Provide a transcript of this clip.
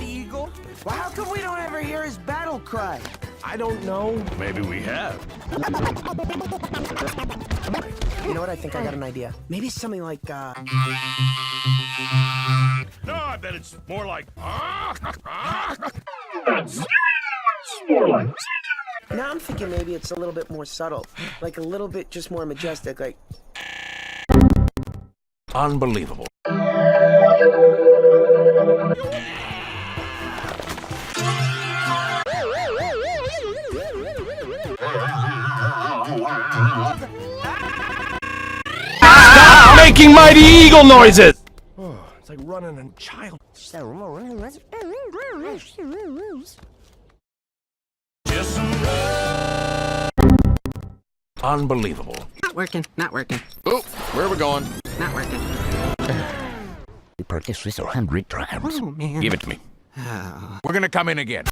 Mighty Eagle? Well, how come we don't ever hear his battle cry? I don't know. Maybe we have. You know what? I think I got an idea. Maybe something like, No, I bet it's more like. Now I'm thinking maybe it's a little bit more subtle. Like a little bit just more majestic, like... Unbelievable. Stop making Mighty Eagle noises! Oh, it's like running a child. Unbelievable. Not working, not working, Oh, where are we going? not working. You purchased this 100 times. Oh, man. Give it to me. We're gonna come in again.